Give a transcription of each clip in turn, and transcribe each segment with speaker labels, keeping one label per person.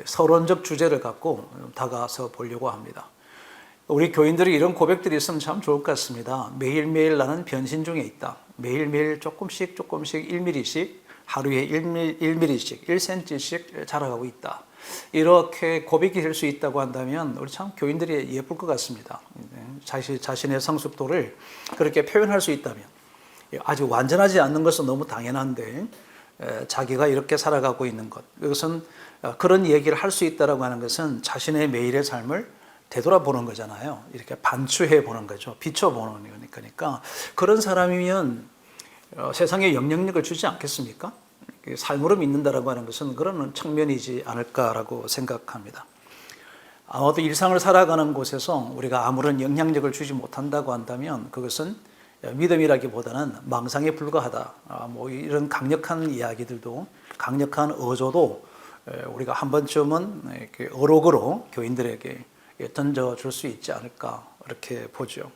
Speaker 1: 서론적 주제를 갖고 다가서 보려고 합니다. 우리 교인들이 이런 고백들이 있으면 참 좋을 것 같습니다. 매일매일 나는 변신 중에 있다. 매일매일 조금씩 1mm씩, 하루에 1mm씩, 1cm씩 자라가고 있다. 이렇게 고백이 될 수 있다고 한다면 우리 참 교인들이 예쁠 것 같습니다. 자신의 성숙도를 그렇게 표현할 수 있다면, 아직 완전하지 않는 것은 너무 당연한데 자기가 이렇게 살아가고 있는 것, 이것은 그런 얘기를 할 수 있다고 하는 것은 자신의 매일의 삶을 되돌아보는 거잖아요. 이렇게 반추해 보는 거죠. 비춰보는 거니까. 그런 사람이면 세상에 영향력을 주지 않겠습니까? 삶으로 믿는다라고 하는 것은 그런 측면이지 않을까라고 생각합니다. 아마도 일상을 살아가는 곳에서 우리가 아무런 영향력을 주지 못한다고 한다면 그것은 믿음이라기보다는 망상에 불과하다. 뭐 이런 강력한 이야기들도, 강력한 어조도 우리가 한 번쯤은 이렇게 어록으로 교인들에게 던져줄 수 있지 않을까 이렇게 보죠.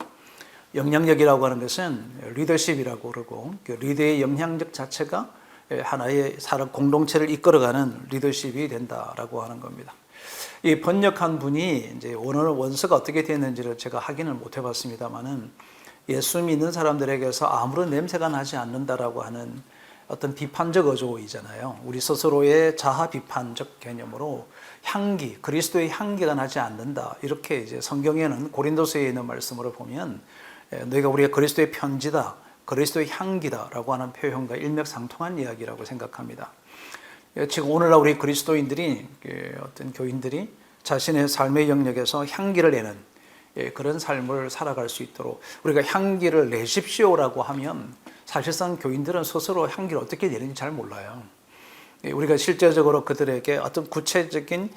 Speaker 1: 영향력이라고 하는 것은 리더십이라고 그러고, 그 리더의 영향력 자체가 하나의 사람 공동체를 이끌어가는 리더십이 된다라고 하는 겁니다. 이 번역한 분이 이제 오늘 원서가 어떻게 됐는지를 제가 확인을 못 해봤습니다만은, 예수 믿는 사람들에게서 아무런 냄새가 나지 않는다라고 하는 어떤 비판적 어조이잖아요. 우리 스스로의 자아 비판적 개념으로 향기, 그리스도의 향기가 나지 않는다. 이렇게 이제 성경에는 고린도서에 있는 말씀으로 보면 너희가 우리가 그리스도의 편지다, 그리스도의 향기다라고 하는 표현과 일맥상통한 이야기라고 생각합니다. 지금 오늘날 우리 그리스도인들이, 어떤 교인들이 자신의 삶의 영역에서 향기를 내는 그런 삶을 살아갈 수 있도록 우리가 향기를 내십시오라고 하면 사실상 교인들은 스스로 향기를 어떻게 내는지 잘 몰라요. 우리가 실제적으로 그들에게 어떤 구체적인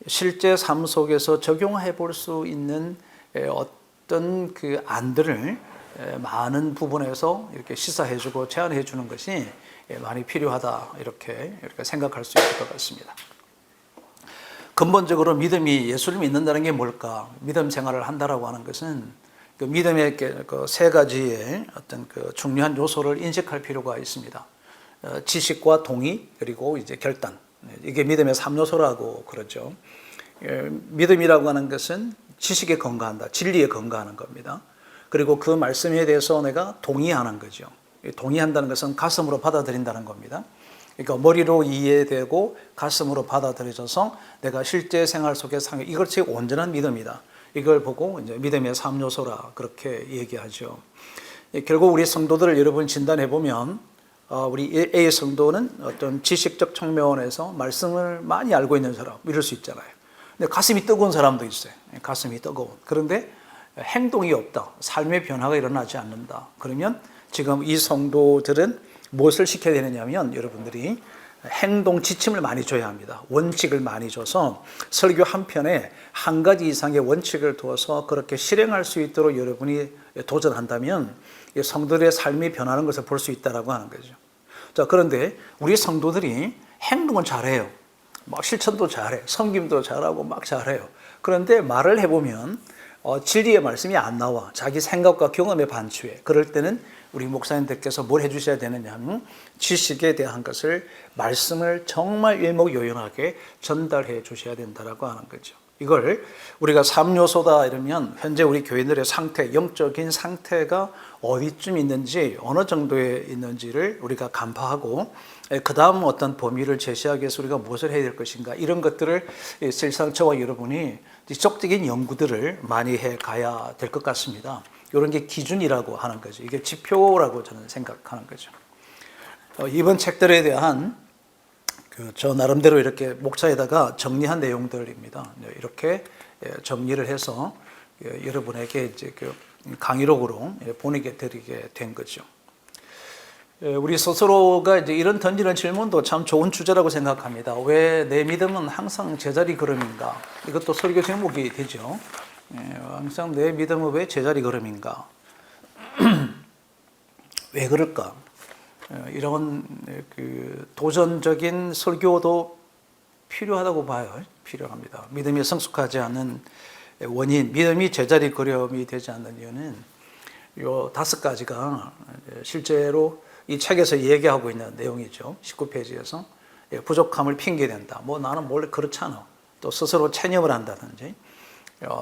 Speaker 1: 실제 삶 속에서 적용해 볼 수 있는 어떤 그 안들을 많은 부분에서 이렇게 시사해 주고 제안해 주는 것이 많이 필요하다, 이렇게 생각할 수 있을 것 같습니다. 근본적으로 믿음이, 예수를 믿는다는 게 뭘까? 믿음 생활을 한다라고 하는 것은 그 믿음의 그 세 가지의 어떤 그 중요한 요소를 인식할 필요가 있습니다. 지식과 동의, 그리고 이제 결단. 이게 믿음의 3요소라고 그러죠. 믿음이라고 하는 것은 지식에 근거한다, 진리에 근거하는 겁니다. 그리고 그 말씀에 대해서 내가 동의하는 거죠. 동의한다는 것은 가슴으로 받아들인다는 겁니다. 그러니까 머리로 이해되고 가슴으로 받아들여져서 내가 실제 생활 속에서 이것이 온전한 믿음이다. 이걸 보고 이제 믿음의 3요소라 그렇게 얘기하죠. 결국 우리 성도들을 여러분 진단해 보면 우리 A 성도는 어떤 지식적 측면에서 말씀을 많이 알고 있는 사람, 이럴 수 있잖아요. 근데 가슴이 뜨거운 사람도 있어요. 가슴이 뜨거운. 그런데 행동이 없다. 삶의 변화가 일어나지 않는다. 그러면 지금 이 성도들은 무엇을 시켜야 되느냐면, 여러분들이 행동 지침을 많이 줘야 합니다. 원칙을 많이 줘서 설교 한 편에 한 가지 이상의 원칙을 두어서 그렇게 실행할 수 있도록 여러분이 도전한다면 성도들의 삶이 변하는 것을 볼 수 있다라고 하는 거죠. 자, 그런데 우리 성도들이 행동은 잘해요. 막 실천도 잘해, 섬김도 잘하고 막 잘해요. 그런데 말을 해보면 진리의 말씀이 안 나와. 자기 생각과 경험에 반추해. 그럴 때는 우리 목사님들께서 뭘 해주셔야 되느냐 하면, 지식에 대한 것을, 말씀을 정말 일목요연하게 전달해 주셔야 된다라고 하는 거죠. 이걸 우리가 3요소다 이러면 현재 우리 교인들의 상태, 영적인 상태가 어디쯤 있는지, 어느 정도에 있는지를 우리가 간파하고, 그 다음 어떤 범위를 제시하기 위해서 우리가 무엇을 해야 될 것인가, 이런 것들을 실상 저와 여러분이 지속적인 연구들을 많이 해 가야 될 것 같습니다. 이런 게 기준이라고 하는 거죠. 이게 지표라고 저는 생각하는 거죠. 이번 책들에 대한 저 나름대로 이렇게 목차에다가 정리한 내용들입니다. 이렇게 정리를 해서 여러분에게 이제 강의록으로 보내게 드리게 된 거죠. 우리 스스로가 이제 이런 던지는 질문도 참 좋은 주제라고 생각합니다. 왜 내 믿음은 항상 제자리 걸음인가? 이것도 설교 제목이 되죠. 항상 내 믿음은 왜 제자리 걸음인가? 왜 그럴까? 이런 도전적인 설교도 필요하다고 봐요. 필요합니다. 믿음이 성숙하지 않은 원인, 믿음이 제자리 걸음이 되지 않는 이유는 요 5가지가 실제로 이 책에서 얘기하고 있는 내용이죠. 19페이지에서 부족함을 핑계댄다. 뭐 나는 원래 그렇잖아. 또 스스로 체념을 한다든지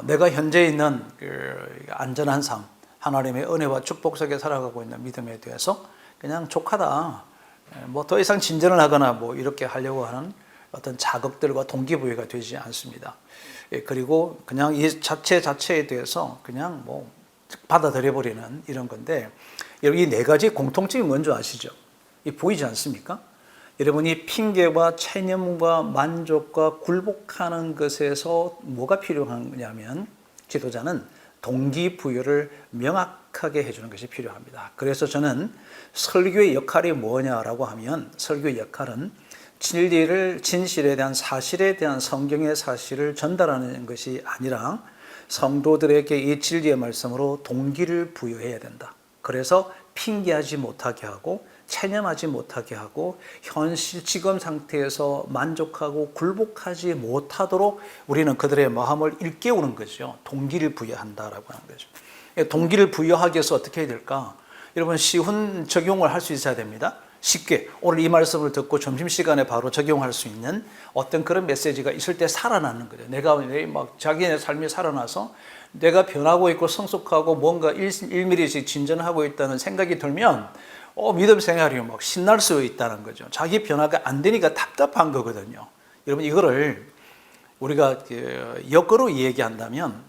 Speaker 1: 내가 현재 있는 그 안전한 삶, 하나님의 은혜와 축복 속에 살아가고 있는 믿음에 대해서 그냥 족하다, 뭐 더 이상 진전을 하거나 뭐 이렇게 하려고 하는 어떤 자극들과 동기부여가 되지 않습니다. 그리고 그냥 이 자체에 대해서 그냥 뭐 받아들여 버리는 이런 건데, 여러분 이 네 가지 공통점이 뭔지 아시죠? 이 보이지 않습니까? 여러분이 핑계와 체념과 만족과 굴복하는 것에서 뭐가 필요하냐면, 지도자는 동기부여를 명확하게 해주는 것이 필요합니다. 그래서 저는 설교의 역할이 뭐냐라고 하면, 설교의 역할은 진실에 대한 사실에 대한 성경의 사실을 전달하는 것이 아니라 성도들에게 이 진리의 말씀으로 동기를 부여해야 된다. 그래서 핑계하지 못하게 하고 체념하지 못하게 하고 현실 지금 상태에서 만족하고 굴복하지 못하도록 우리는 그들의 마음을 일깨우는 거죠. 동기를 부여한다라고 하는 거죠. 동기를 부여하기 위해서 어떻게 해야 될까? 여러분 쉬운 적용을 할 수 있어야 됩니다. 쉽게 오늘 이 말씀을 듣고 점심시간에 바로 적용할 수 있는 어떤 그런 메시지가 있을 때 살아나는 거죠. 내가 막 자기의 삶이 살아나서 내가 변하고 있고 성숙하고 뭔가 일밀이씩 진전하고 있다는 생각이 들면 믿음 생활이 막 신날 수 있다는 거죠. 자기 변화가 안 되니까 답답한 거거든요. 여러분 이거를 우리가 역으로 얘기한다면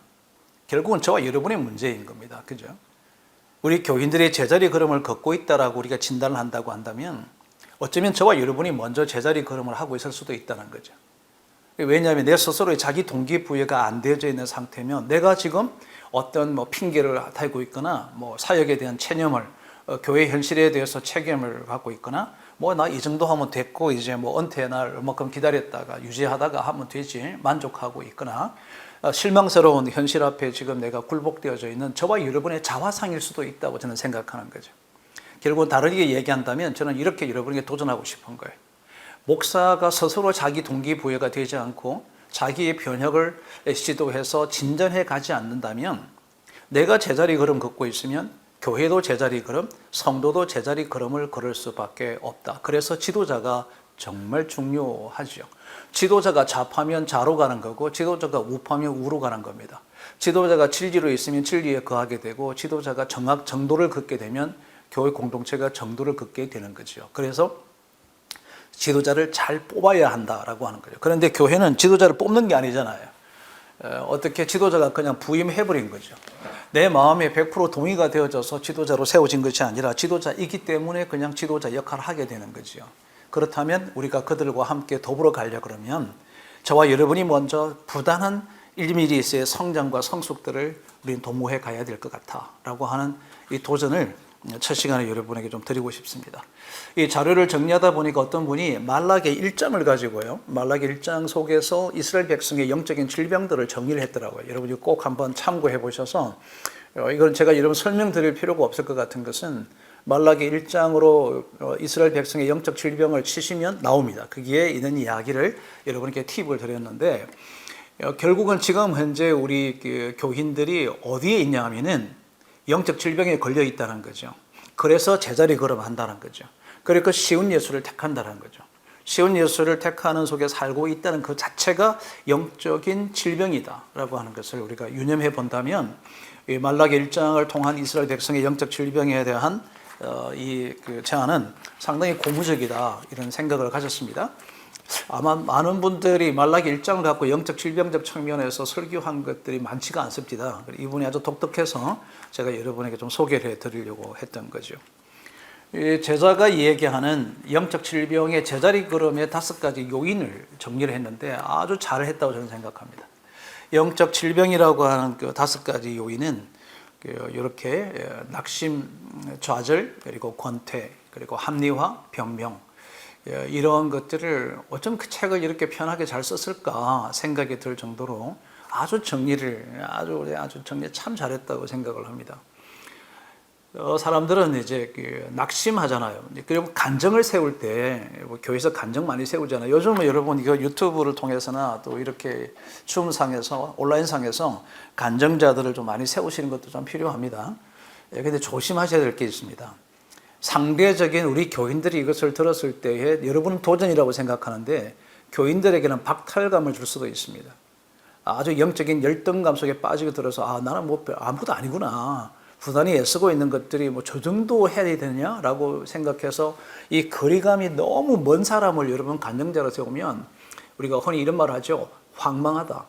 Speaker 1: 결국은 저와 여러분의 문제인 겁니다. 그죠? 우리 교인들이 제자리 걸음을 걷고 있다라고 우리가 진단을 한다고 한다면 어쩌면 저와 여러분이 먼저 제자리 걸음을 하고 있을 수도 있다는 거죠. 왜냐하면 내 스스로의 자기 동기부여가 안 되어져 있는 상태면 내가 지금 어떤 핑계를 달고 있거나 사역에 대한 체념을 교회 현실에 대해서 책임을 갖고 있거나 나 이 정도 하면 됐고 이제 은퇴 날 얼마큼 기다렸다가 유지하다가 하면 되지 만족하고 있거나 실망스러운 현실 앞에 지금 내가 굴복되어져 있는 저와 여러분의 자화상일 수도 있다고 저는 생각하는 거죠. 결국은 다르게 얘기한다면 저는 이렇게 여러분에게 도전하고 싶은 거예요. 목사가 스스로 자기 동기부여가 되지 않고 자기의 변혁을 시도해서 진전해 가지 않는다면 내가 제자리 걸음 걷고 있으면 교회도 제자리 걸음, 성도도 제자리 걸음을 걸을 수밖에 없다. 그래서 지도자가 정말 중요하죠. 지도자가 좌파면 좌로 가는 거고 지도자가 우파면 우로 가는 겁니다. 지도자가 진리로 있으면 진리에 거하게 되고 지도자가 정도를 걷게 되면 교회 공동체가 정도를 걷게 되는 거죠. 그래서 지도자를 잘 뽑아야 한다라고 하는 거죠. 그런데 교회는 지도자를 뽑는 게 아니잖아요. 어떻게 지도자가 그냥 부임해버린 거죠. 내 마음에 100% 동의가 되어져서 지도자로 세워진 것이 아니라 지도자이기 때문에 그냥 지도자 역할을 하게 되는 거죠. 그렇다면 우리가 그들과 함께 더불어 가려 그러면 저와 여러분이 먼저 부단한 1mm의 성장과 성숙들을 우리는 도모해 가야 될 것 같다라고 하는 이 도전을 첫 시간에 여러분에게 좀 드리고 싶습니다. 이 자료를 정리하다 보니까 어떤 분이 말라기 1장을 가지고요. 말라기 1장 속에서 이스라엘 백성의 영적인 질병들을 정리를 했더라고요. 여러분이 꼭 한번 참고해 보셔서 이건 제가 여러분 설명드릴 필요가 없을 것 같은 것은 말라기 1장으로 이스라엘 백성의 영적 질병을 치시면 나옵니다. 거기에 있는 이야기를 여러분께 팁을 드렸는데 결국은 지금 현재 우리 교인들이 어디에 있냐 하면은 영적 질병에 걸려 있다는 거죠. 그래서 제자리 걸음한다는 거죠. 그리고 쉬운 예수를 택한다는 거죠. 쉬운 예수를 택하는 속에 살고 있다는 그 자체가 영적인 질병이다라고 하는 것을 우리가 유념해 본다면 말라기 1장을 통한 이스라엘 백성의 영적 질병에 대한 이 제안은 상당히 고무적이다 이런 생각을 가졌습니다. 아마 많은 분들이 말라기 1장을 갖고 영적 질병적 측면에서 설교한 것들이 많지가 않습니다. 이분이 아주 독특해서 제가 여러분에게 좀 소개를 해드리려고 했던 거죠. 제자가 얘기하는 영적 질병의 제자리 걸음의 5가지 요인을 정리를 했는데 아주 잘했다고 저는 생각합니다. 영적 질병이라고 하는 그 5가지 요인은 이렇게 낙심, 좌절, 그리고 권태, 그리고 합리화, 변명 이런 것들을 어쩜 그 책을 이렇게 편하게 잘 썼을까 생각이 들 정도로 아주 정리를 아주 정리 참 잘했다고 생각을 합니다. 사람들은 이제 낙심하잖아요. 그리고 간정을 세울 때 교회에서 간정 많이 세우잖아요. 요즘은 여러분 이거 유튜브를 통해서나 또 이렇게 줌상에서 온라인상에서 간정자들을 좀 많이 세우시는 것도 좀 필요합니다. 그런데 조심하셔야 될 게 있습니다. 상대적인 우리 교인들이 이것을 들었을 때에 여러분은 도전이라고 생각하는데 교인들에게는 박탈감을 줄 수도 있습니다. 아주 영적인 열등감 속에 빠지게 들어서 나는 뭐 아무것도 아니구나. 부단히 애쓰고 있는 것들이 뭐 저 정도 해야 되느냐라고 생각해서 이 거리감이 너무 먼 사람을 여러분 간증자로 세우면 우리가 흔히 이런 말을 하죠. 황망하다.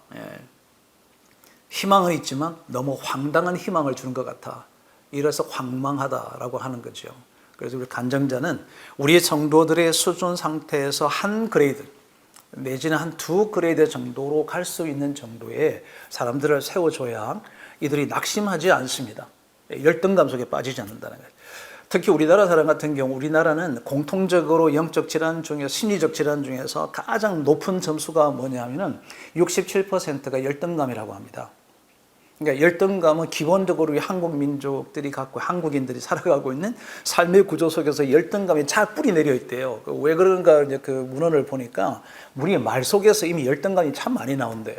Speaker 1: 희망은 있지만 너무 황당한 희망을 주는 것 같아. 이래서 황망하다라고 하는 거죠. 그래서 우리 간증자는 우리 성도들의 수준 상태에서 한 그레이드 내지는 한 두 그레이드 정도로 갈 수 있는 정도의 사람들을 세워줘야 이들이 낙심하지 않습니다. 열등감 속에 빠지지 않는다는 거예요. 특히 우리나라 사람 같은 경우 우리나라는 공통적으로 영적 질환 중에 심리적 질환 중에서 가장 높은 점수가 뭐냐면은 67%가 열등감이라고 합니다. 그러니까 열등감은 기본적으로 한국 민족들이 갖고 한국인들이 살아가고 있는 삶의 구조 속에서 열등감이 잘 뿌리 내려 있대요. 왜 그런가 이제 그 문헌을 보니까 우리 말 속에서 이미 열등감이 참 많이 나온대요.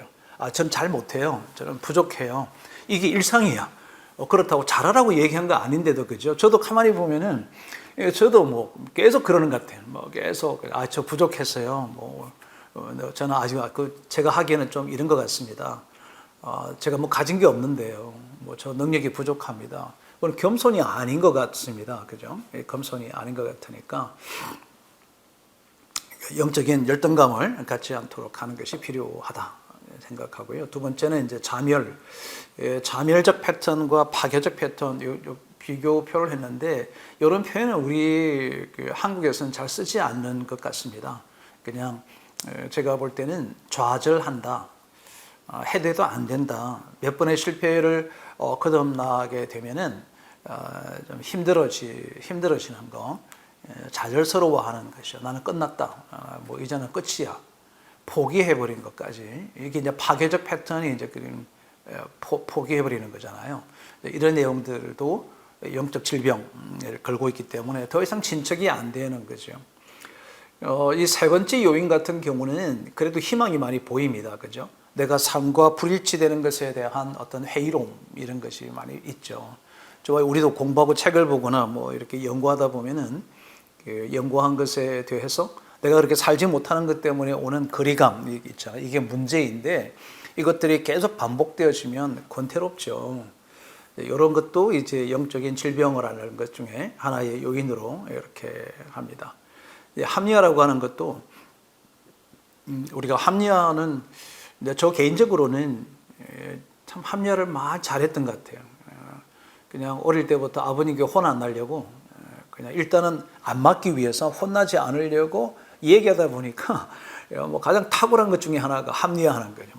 Speaker 1: 전 잘 못해요. 저는 부족해요. 이게 일상이야. 그렇다고 잘하라고 얘기한 거 아닌데도 그죠? 저도 가만히 보면은 저도 뭐 계속 그러는 것 같아요. 뭐 계속 저 부족했어요. 뭐 저는 아직 제가 하기에는 좀 이런 것 같습니다. 제가 뭐 가진 게 없는데요. 뭐 저 능력이 부족합니다. 그건 겸손이 아닌 것 같습니다. 그죠? 겸손이 아닌 것 같으니까 영적인 열등감을 갖지 않도록 하는 것이 필요하다 생각하고요. 두 번째는 이제 자멸적 패턴과 파괴적 패턴 요 비교표를 했는데 이런 표현은 우리 한국에서는 잘 쓰지 않는 것 같습니다. 그냥 제가 볼 때는 좌절한다. 해도 안 된다. 몇 번의 실패를 거듭나게 되면은 좀 힘들어지는 거, 좌절스러워하는 것이요. 나는 끝났다. 뭐 이제는 끝이야. 포기해버린 것까지. 이게 이제 파괴적 패턴이 이제 포기해버리는 거잖아요. 이런 내용들도 영적 질병을 걸고 있기 때문에 더 이상 진척이 안 되는 거죠. 이 세 번째 요인 같은 경우는 그래도 희망이 많이 보입니다. 그죠? 내가 삶과 불일치되는 것에 대한 어떤 회의론 이런 것이 많이 있죠. 우리도 공부하고 책을 보거나 뭐 이렇게 연구하다 보면은 연구한 것에 대해서 내가 그렇게 살지 못하는 것 때문에 오는 거리감 있잖아요. 이게 문제인데 이것들이 계속 반복되어지면 권태롭죠. 이런 것도 이제 영적인 질병을 앓는 것 중에 하나의 요인으로 이렇게 합니다. 합리화라고 하는 것도 우리가 합리화는 저 개인적으로는 참 합리화를 많이 잘했던 것 같아요. 그냥 어릴 때부터 아버님께 혼 안 나려고 그냥 일단은 안 맞기 위해서 혼나지 않으려고 얘기하다 보니까 뭐 가장 탁월한 것 중에 하나가 합리화하는 거예요.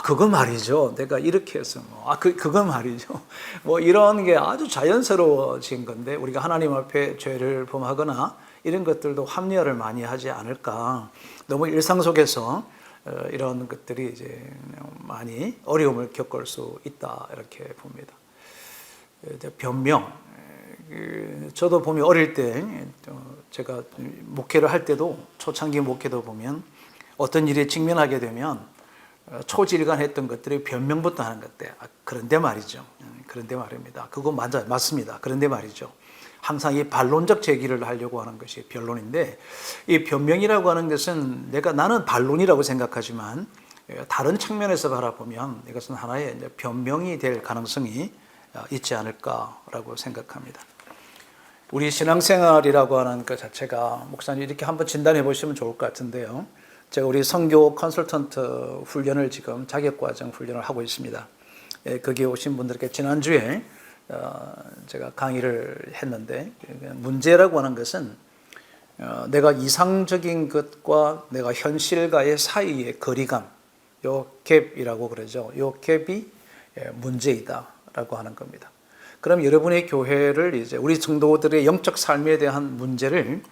Speaker 1: 그거 말이죠. 내가 이렇게 해서 그거 말이죠. 뭐 이런 게 아주 자연스러워진 건데 우리가 하나님 앞에 죄를 범하거나 이런 것들도 합리화를 많이 하지 않을까. 너무 일상 속에서 이런 것들이 이제 많이 어려움을 겪을 수 있다 이렇게 봅니다. 변명. 저도 보면 어릴 때 제가 목회를 할 때도 초창기 목회도 보면 어떤 일에 직면하게 되면 초질간 했던 것들이 변명부터 하는 것 같아요. 그런데 말이죠. 그런데 말입니다. 그거 맞습니다. 그런데 말이죠. 항상 이 반론적 제기를 하려고 하는 것이 변론인데 이 변명이라고 하는 것은 나는 반론이라고 생각하지만 다른 측면에서 바라보면 이것은 하나의 이제 변명이 될 가능성이 있지 않을까라고 생각합니다. 우리 신앙생활이라고 하는 것 자체가 목사님 이렇게 한번 진단해 보시면 좋을 것 같은데요. 제가 우리 선교 컨설턴트 훈련을 지금 자격과정 훈련을 하고 있습니다. 거기에 오신 분들께 지난주에 제가 강의를 했는데 문제라고 하는 것은 내가 이상적인 것과 내가 현실과의 사이의 거리감, 요 갭이라고 그러죠. 요 갭이 문제이다라고 하는 겁니다. 그럼 여러분의 교회를 이제 우리 성도들의 영적 삶에 대한 문제를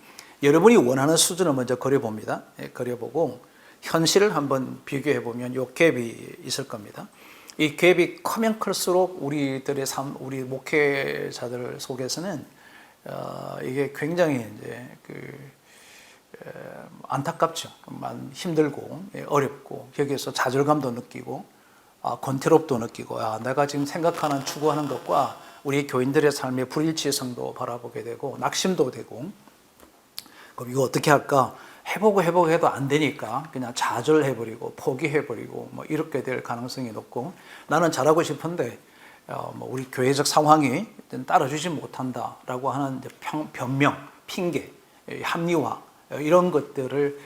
Speaker 1: 여러분이 원하는 수준을 먼저 그려봅니다. 그려보고 현실을 한번 비교해 보면 요 갭이 있을 겁니다. 이 갭이 크면 클수록 우리들의 삶, 우리 목회자들 속에서는 이게 굉장히 이제 안타깝죠. 힘들고 어렵고 여기에서 좌절감도 느끼고 권태롭도 느끼고 내가 지금 생각하는 추구하는 것과 우리 교인들의 삶의 불일치성도 바라보게 되고 낙심도 되고 그럼 이거 어떻게 할까? 해보고 해도 안 되니까 그냥 좌절해버리고 포기해버리고 뭐 이렇게 될 가능성이 높고, 나는 잘하고 싶은데 뭐 우리 교회적 상황이 따라주지 못한다라고 하는 이제 변명, 핑계, 합리화 이런 것들을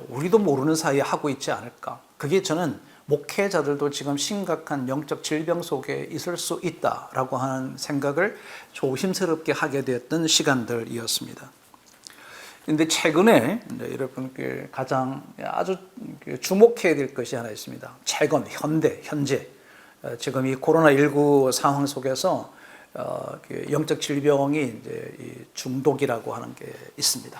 Speaker 1: 우리도 모르는 사이에 하고 있지 않을까. 그게 저는 목회자들도 지금 심각한 영적 질병 속에 있을 수 있다라고 하는 생각을 조심스럽게 하게 되었던 시간들이었습니다. 근데 최근에 여러분께 가장 아주 주목해야 될 것이 하나 있습니다. 최근, 현재 지금 이 코로나19 상황 속에서 영적 질병이 이제 중독이라고 하는 게 있습니다.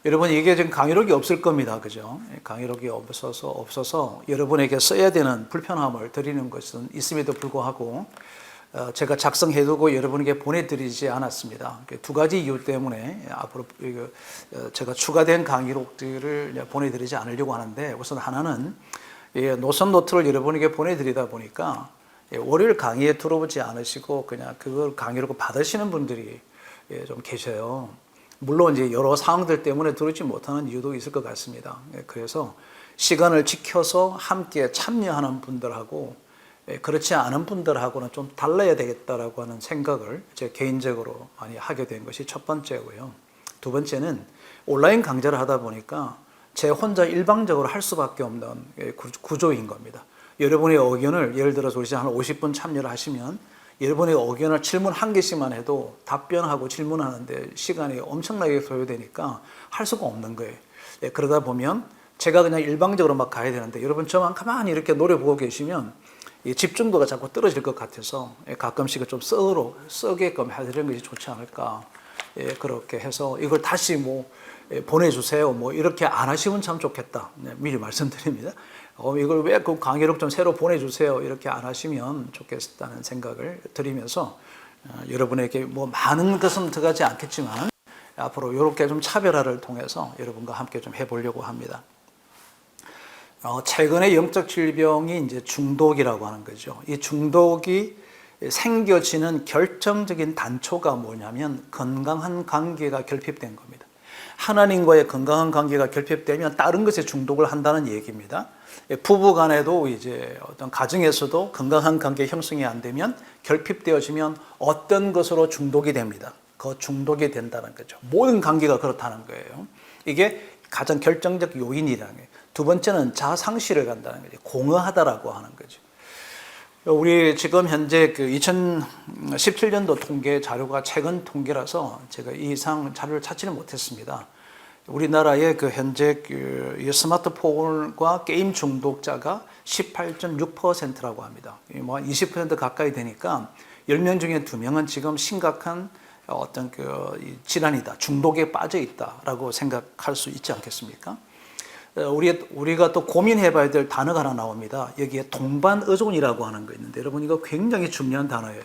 Speaker 1: 여러분, 이게 지금 강의록이 없을 겁니다. 그죠? 강의록이 없어서 여러분에게 써야 되는 불편함을 드리는 것은 있음에도 불구하고 제가 작성해두고 여러분에게 보내드리지 않았습니다. 두 가지 이유 때문에 앞으로 제가 추가된 강의록들을 보내드리지 않으려고 하는데, 우선 하나는 노선 노트를 여러분에게 보내드리다 보니까 월요일 강의에 들어오지 않으시고 그냥 그걸 강의록을 받으시는 분들이 좀 계셔요. 물론 이제 여러 상황들 때문에 들어오지 못하는 이유도 있을 것 같습니다. 그래서 시간을 지켜서 함께 참여하는 분들하고 그렇지 않은 분들하고는 좀 달라야 되겠다라고 하는 생각을 제 개인적으로 많이 하게 된 것이 첫 번째고요. 두 번째는 온라인 강좌를 하다 보니까 제 혼자 일방적으로 할 수밖에 없는 구조인 겁니다. 여러분의 의견을 예를 들어서 우리 한 50분 참여를 하시면 여러분의 의견을 질문 한 개씩만 해도 답변하고 질문하는데 시간이 엄청나게 소요되니까 할 수가 없는 거예요. 그러다 보면 제가 그냥 일방적으로 막 가야 되는데 여러분 저만 가만히 이렇게 노려보고 계시면 집중도가 자꾸 떨어질 것 같아서 가끔씩은 좀 썩게끔 해드리는 것이 좋지 않을까. 그렇게 해서 이걸 다시 보내주세요. 이렇게 안 하시면 참 좋겠다. 미리 말씀드립니다. 이걸 왜 그 강의록 좀 새로 보내주세요. 이렇게 안 하시면 좋겠다는 생각을 드리면서 여러분에게 많은 것은 들어가지 않겠지만 앞으로 이렇게 좀 차별화를 통해서 여러분과 함께 좀 해보려고 합니다. 최근에 영적 질병이 이제 중독이라고 하는 거죠. 이 중독이 생겨지는 결정적인 단초가 뭐냐면 건강한 관계가 결핍된 겁니다. 하나님과의 건강한 관계가 결핍되면 다른 것에 중독을 한다는 얘기입니다. 부부 간에도 이제 어떤 가정에서도 건강한 관계 형성이 안 되면 결핍되어지면 어떤 것으로 중독이 됩니다. 그 중독이 된다는 거죠. 모든 관계가 그렇다는 거예요. 이게 가장 결정적 요인이라는 거예요. 두 번째는 자상실을 간다는 거죠. 공허하다라고 하는 거죠. 우리 지금 현재 2017년도 통계 자료가 최근 통계라서 제가 이 이상 자료를 찾지는 못했습니다. 우리나라의 현재 스마트폰과 게임 중독자가 18.6%라고 합니다. 20% 가까이 되니까 10명 중에 2명은 지금 심각한 어떤 질환이다, 중독에 빠져 있다라고 생각할 수 있지 않겠습니까? 우리가 또 고민해봐야 될 단어가 하나 나옵니다. 여기에 동반의존이라고 하는 거 있는데, 여러분 이거 굉장히 중요한 단어예요.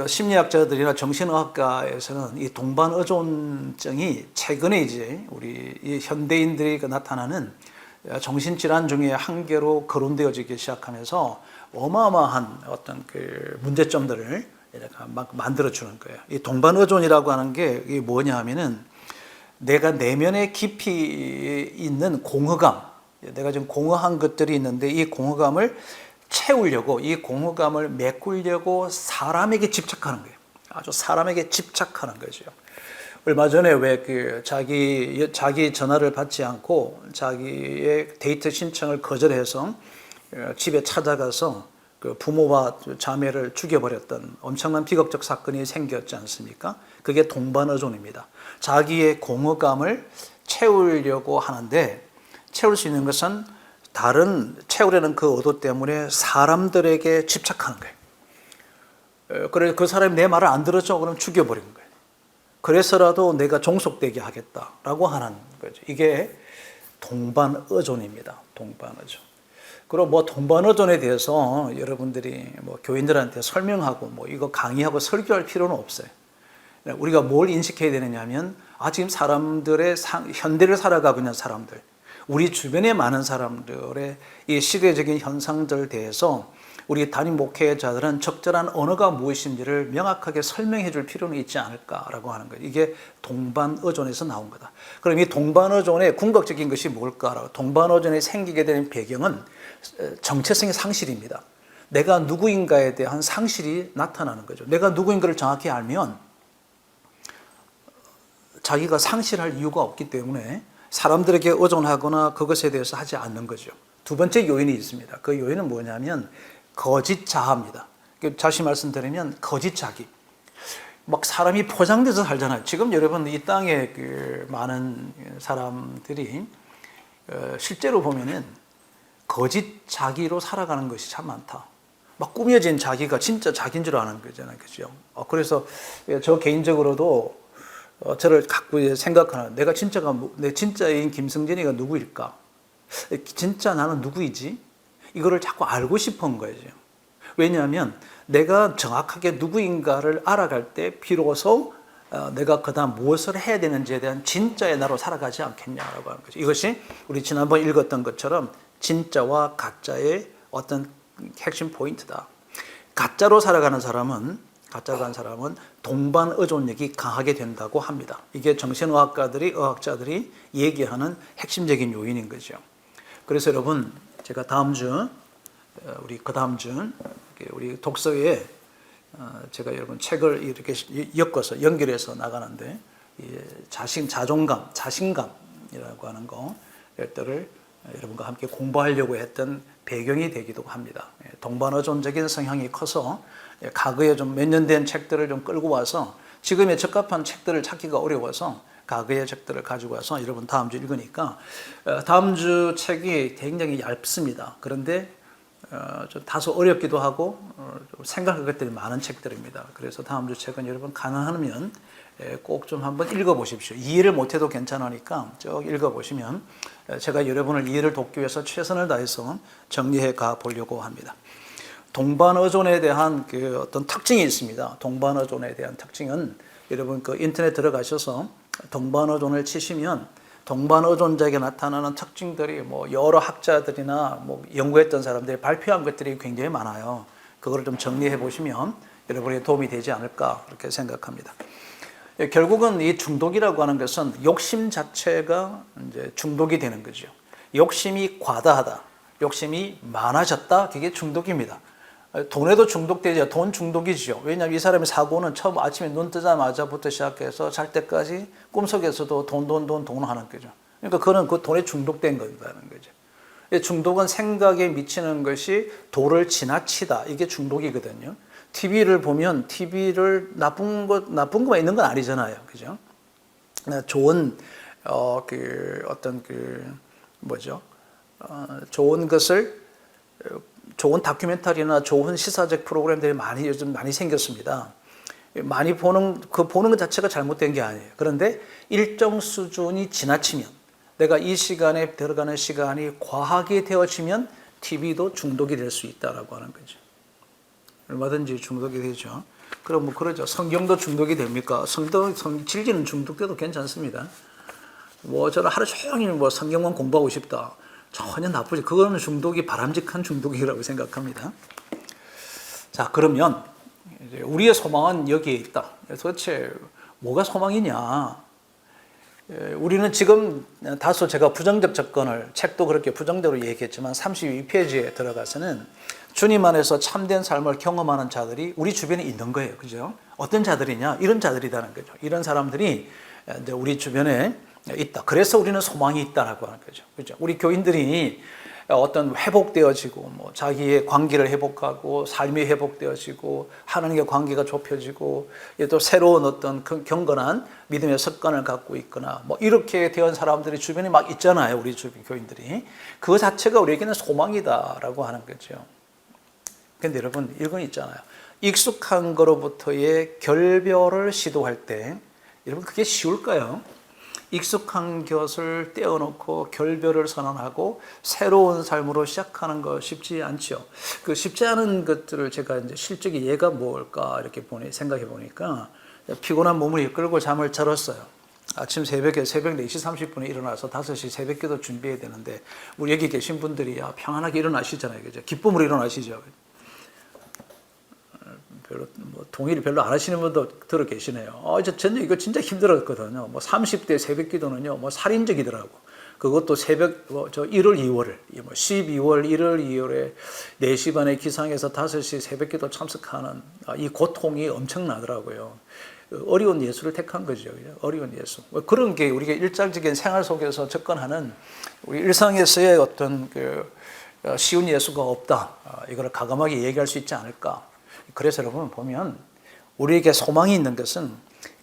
Speaker 1: 심리학자들이나 정신의학과에서는 이 동반의존증이 최근에 이제 우리 이 현대인들이 나타나는 정신질환 중에 한 개로 거론되어지기 시작하면서 어마어마한 어떤 문제점들을 막 만들어주는 거예요. 이 동반의존이라고 하는 게 이게 뭐냐 하면은 내가 내면에 깊이 있는 공허감, 내가 지금 공허한 것들이 있는데 이 공허감을 채우려고, 이 공허감을 메꾸려고 사람에게 집착하는 거예요. 아주 사람에게 집착하는 거죠. 얼마 전에 왜 자기 전화를 받지 않고 자기의 데이트 신청을 거절해서 집에 찾아가서 부모와 자매를 죽여버렸던 엄청난 비극적 사건이 생겼지 않습니까? 그게 동반의존입니다. 자기의 공허감을 채우려고 하는데 채울 수 있는 것은 채우려는 그 의도 때문에 사람들에게 집착하는 거예요. 그래 그 사람이 내 말을 안 들었죠? 그럼 죽여버리는 거예요. 그래서라도 내가 종속되게 하겠다라고 하는 거죠. 이게 동반의존입니다. 동반의존. 그리고 동반의존에 대해서 여러분들이 교인들한테 설명하고 이거 강의하고 설교할 필요는 없어요. 우리가 뭘 인식해야 되느냐 하면 지금 사람들의 현대를 살아가고 있는 사람들, 우리 주변에 많은 사람들의 이 시대적인 현상들 대해서 우리 담임 목회자들은 적절한 언어가 무엇인지를 명확하게 설명해 줄 필요는 있지 않을까라고 하는 거예요. 이게 동반어존에서 나온 거다. 그럼 이 동반어존의 궁극적인 것이 뭘까? 동반어존이 생기게 되는 배경은 정체성의 상실입니다. 내가 누구인가에 대한 상실이 나타나는 거죠. 내가 누구인가를 정확히 알면 자기가 상실할 이유가 없기 때문에 사람들에게 의존하거나 그것에 대해서 하지 않는 거죠. 두 번째 요인이 있습니다. 그 요인은 뭐냐면 거짓 자아입니다. 다시 말씀드리면 거짓 자기. 막 사람이 포장돼서 살잖아요. 지금 여러분 이 땅에 그 많은 사람들이 실제로 보면은 거짓 자기로 살아가는 것이 참 많다. 막 꾸며진 자기가 진짜 자기인 줄 아는 거잖아요. 그죠? 그래서 저 개인적으로도 저를 갖고 생각하는 내 진짜인 김성진이가 누구일까? 진짜 나는 누구이지? 이거를 자꾸 알고 싶은 거죠. 왜냐하면 내가 정확하게 누구인가를 알아갈 때 비로소 내가 그다음 무엇을 해야 되는지에 대한 진짜의 나로 살아가지 않겠냐라고 하는 거죠. 이것이 우리 지난번 읽었던 것처럼 진짜와 가짜의 어떤 핵심 포인트다. 가짜로 살아가는 사람은 동반의존력이 강하게 된다고 합니다. 이게 의학자들이 얘기하는 핵심적인 요인인 거죠. 그래서 여러분, 제가 다음 주 우리 독서회에 제가 여러분 책을 이렇게 엮어서 연결해서 나가는데 자신감이라고 하는 것들을 여러분과 함께 공부하려고 했던 배경이 되기도 합니다. 동반어존적인 성향이 커서 과거에 좀 몇 년 된 책들을 좀 끌고 와서 지금에 적합한 책들을 찾기가 어려워서 과거의 책들을 가지고 와서 여러분 다음 주 읽으니까 다음 주 책이 굉장히 얇습니다. 그런데 좀 다소 어렵기도 하고 좀 생각할 것들이 많은 책들입니다. 그래서 다음 주 책은 여러분 가능하면 꼭 좀 한번 읽어보십시오. 이해를 못해도 괜찮으니까 쭉 읽어보시면 제가 여러분을 이해를 돕기 위해서 최선을 다해서 정리해 가 보려고 합니다. 동반어존에 대한 그 어떤 특징이 있습니다. 동반어존에 대한 특징은 여러분 그 인터넷 들어가셔서 동반어존을 치시면 동반어존자에게 나타나는 특징들이 뭐 여러 학자들이나 뭐 연구했던 사람들이 발표한 것들이 굉장히 많아요. 그거를 좀 정리해 보시면 여러분에게 도움이 되지 않을까 그렇게 생각합니다. 결국은 이 중독이라고 하는 것은 욕심 자체가 이제 중독이 되는 거죠. 욕심이 과다하다, 욕심이 많아졌다, 그게 중독입니다. 돈에도 중독되죠. 돈 중독이죠. 왜냐하면 이 사람의 사고는 처음 아침에 눈 뜨자마자부터 시작해서 잘 때까지 꿈속에서도 돈 하는 거죠. 그러니까 그는 그 돈에 중독된 거라는 거죠. 중독은 생각에 미치는 것이 도를 지나치다. 이게 중독이거든요. TV를 보면 TV를 나쁜 거만 있는 건 아니잖아요. 그죠? 좋은 좋은 것을 좋은 다큐멘터리나 좋은 시사적 프로그램들이 요즘 많이 생겼습니다. 보는 것 자체가 잘못된 게 아니에요. 그런데 일정 수준이 지나치면, 내가 이 시간에 들어가는 시간이 과하게 되어지면 TV도 중독이 될 수 있다라고 하는 거죠. 얼마든지 중독이 되죠. 그럼 뭐 그러죠. 성경도 중독이 됩니까? 질기는 중독돼도 괜찮습니다. 저는 하루 종일 성경만 공부하고 싶다. 전혀 나쁘지. 그거는 바람직한 중독이라고 생각합니다. 자, 그러면 이제 우리의 소망은 여기에 있다. 도대체 뭐가 소망이냐? 우리는 지금 다소 제가 부정적 접근을, 책도 그렇게 부정적으로 얘기했지만 32페이지에 들어가서는 주님 안에서 참된 삶을 경험하는 자들이 우리 주변에 있는 거예요. 그죠? 어떤 자들이냐? 이런 자들이라는 거죠. 이런 사람들이 이제 우리 주변에 있다. 그래서 우리는 소망이 있다라고 하는 거죠. 그죠? 우리 교인들이 어떤 회복되어지고, 자기의 관계를 회복하고, 삶이 회복되어지고, 하나님의 관계가 좁혀지고, 또 새로운 어떤 경건한 믿음의 습관을 갖고 있거나, 이렇게 된 사람들이 주변에 막 있잖아요. 우리 주변 교인들이. 그 자체가 우리에게는 소망이다라고 하는 거죠. 근데 여러분, 이건 있잖아요. 익숙한 거로부터의 결별을 시도할 때, 여러분, 그게 쉬울까요? 익숙한 것을 떼어놓고 결별을 선언하고 새로운 삶으로 시작하는 거 쉽지 않죠. 그 쉽지 않은 것들을 제가 이제 실적인 예가 뭘까 이렇게 생각해 보니까 피곤한 몸을 이끌고 잠을 자랐어요. 아침 새벽 4시 30분에 일어나서 5시 새벽기도 준비해야 되는데 우리 여기 계신 분들이 편안하게 일어나시잖아요. 그죠? 기쁨으로 일어나시죠. 별로 뭐 동의를 별로 안 하시는 분도 들어 계시네요. 저는 이거 진짜 힘들었거든요. 뭐 30대 새벽 기도는요, 뭐 살인적이더라고. 그것도 새벽 저 1월 2월, 뭐 12월 1월 2월에 4시 반에 기상해서 5시 새벽 기도 참석하는 이 고통이 엄청나더라고요. 어려운 예수를 택한 거죠. 어려운 예수. 그런 게 우리가 일상적인 생활 속에서 접근하는 우리 일상에서의 어떤 쉬운 예수가 없다. 이걸 가감하게 얘기할 수 있지 않을까. 그래서 여러분 보면 우리에게 소망이 있는 것은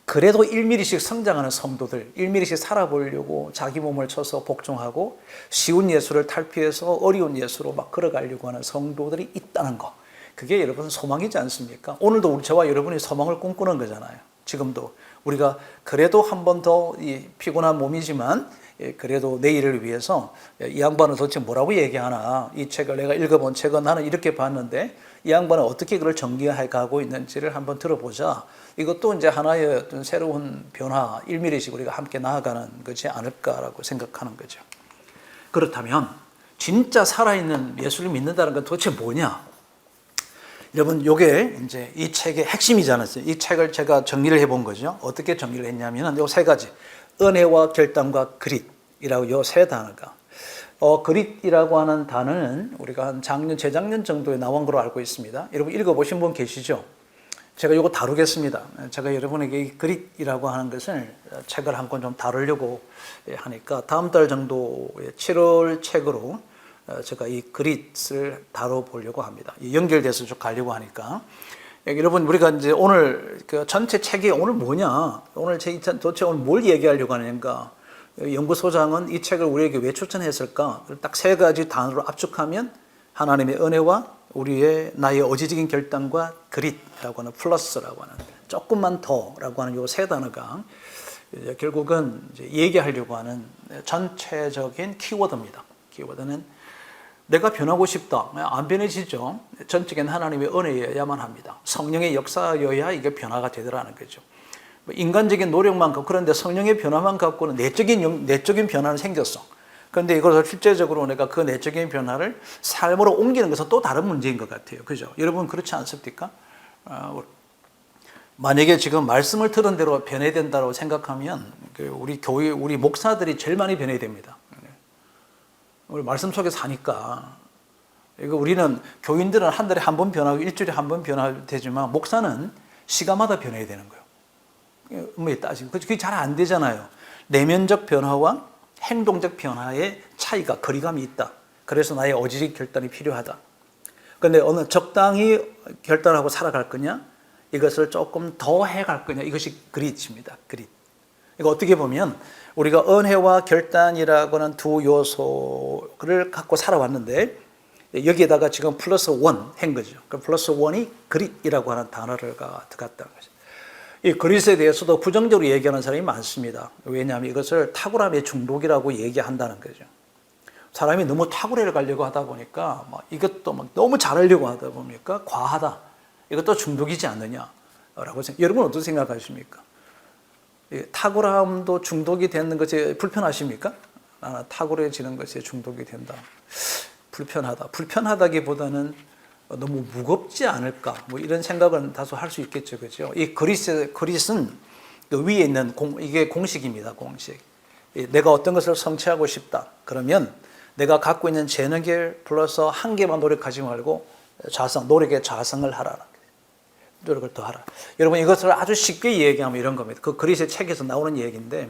Speaker 1: 그래도 1mm씩 성장하는 성도들, 1mm씩 살아보려고 자기 몸을 쳐서 복종하고 쉬운 예수를 탈피해서 어려운 예수로 막 걸어가려고 하는 성도들이 있다는 거. 그게 여러분 소망이지 않습니까? 오늘도 저와 여러분이 소망을 꿈꾸는 거잖아요. 지금도 우리가 그래도 한 번 더 피곤한 몸이지만 그래도 내일을 위해서 이 양반은 도대체 뭐라고 얘기하나, 이 책을 내가 읽어본 책은 나는 이렇게 봤는데 이 양반은 어떻게 그걸 전개해 가고 있는지를 한번 들어보자. 이것도 이제 하나의 어떤 새로운 변화, 1mm씩 우리가 함께 나아가는 것이 않을까라고 생각하는 거죠. 그렇다면 진짜 살아있는 예수를 믿는다는 건 도대체 뭐냐? 여러분, 이게 이제 이 책의 핵심이지 않았어요. 이 책을 제가 정리를 해본 거죠. 어떻게 정리를 했냐면은 요 세 가지. 은혜와 결단과 그릿이라고 요 세 단어가. 그릿이라고 하는 단어는 우리가 한 작년, 재작년 정도에 나온 걸로 알고 있습니다. 여러분 읽어보신 분 계시죠? 제가 이거 다루겠습니다. 제가 여러분에게 이 그릿이라고 하는 것을 책을 한 권 좀 다루려고 하니까 다음 달 정도에 7월 책으로 제가 이 그릿을 다뤄보려고 합니다. 연결돼서 쭉 가려고 하니까. 여러분, 우리가 이제 오늘 그 전체 책이 오늘 뭐냐? 오늘 도대체 오늘 뭘 얘기하려고 하는가? 연구소장은 이 책을 우리에게 왜 추천했을까? 딱 세 가지 단어로 압축하면 하나님의 은혜와 나의 어지적인 결단과 그릿이라고 하는 플러스라고 하는 조금만 더라고 하는 요 세 단어가 결국은 이제 얘기하려고 하는 전체적인 키워드입니다. 키워드는 내가 변하고 싶다. 안 변해지죠. 전적인 하나님의 은혜여야만 합니다. 성령의 역사여야 이게 변화가 되더라는 거죠. 인간적인 노력만 갖고, 그런데 성령의 변화만 갖고는 내적인 변화는 생겼어. 그런데 이걸 실제적으로 내가 그 내적인 변화를 삶으로 옮기는 것은 또 다른 문제인 것 같아요. 그죠? 여러분 그렇지 않습니까? 만약에 지금 말씀을 들은 대로 변해야 된다고 생각하면 우리 교회, 우리 목사들이 제일 많이 변해야 됩니다. 우리 말씀 속에 사니까. 이거 우리는 교인들은 한 달에 한 번 변하고 일주일에 한 번 변화되지만 목사는 시간마다 변해야 되는 거예요. 의미에 따지면 그게 잘 안 되잖아요. 내면적 변화와 행동적 변화의 차이가, 거리감이 있다. 그래서 나의 어지적 결단이 필요하다. 그런데 어느 적당히 결단하고 살아갈 거냐, 이것을 조금 더 해갈 거냐, 이것이 그릿입니다. 그릿. 이거 어떻게 보면 우리가 은혜와 결단이라고 하는 두 요소를 갖고 살아왔는데 여기에다가 지금 플러스 원 한 거죠. 그 플러스 원이 그릿이라고 하는 단어를 들어갔다는 거죠. 이 그릿에 대해서도 부정적으로 얘기하는 사람이 많습니다. 왜냐하면 이것을 탁월함의 중독이라고 얘기한다는 거죠. 사람이 너무 탁월해 가려고 하다 보니까 이것도 너무 잘하려고 하다 보니까 과하다. 이것도 중독이지 않느냐라고 생각. 여러분 어떻게 생각하십니까? 탁월함도 중독이 되는 것이 불편하십니까? 탁월해지는 것이 중독이 된다. 불편하다. 불편하다기보다는 너무 무겁지 않을까? 이런 생각은 다소 할 수 있겠죠, 그렇죠? 이 그릿은 그 위에 있는 이게 공식입니다, 공식. 내가 어떤 것을 성취하고 싶다. 그러면 내가 갖고 있는 재능을 플러스 한 개만 노력하지 말고 노력에 자성을 하라. 노력을 더 하라. 여러분 이것을 아주 쉽게 얘기하면 이런 겁니다. 그 그릿의 책에서 나오는 얘기인데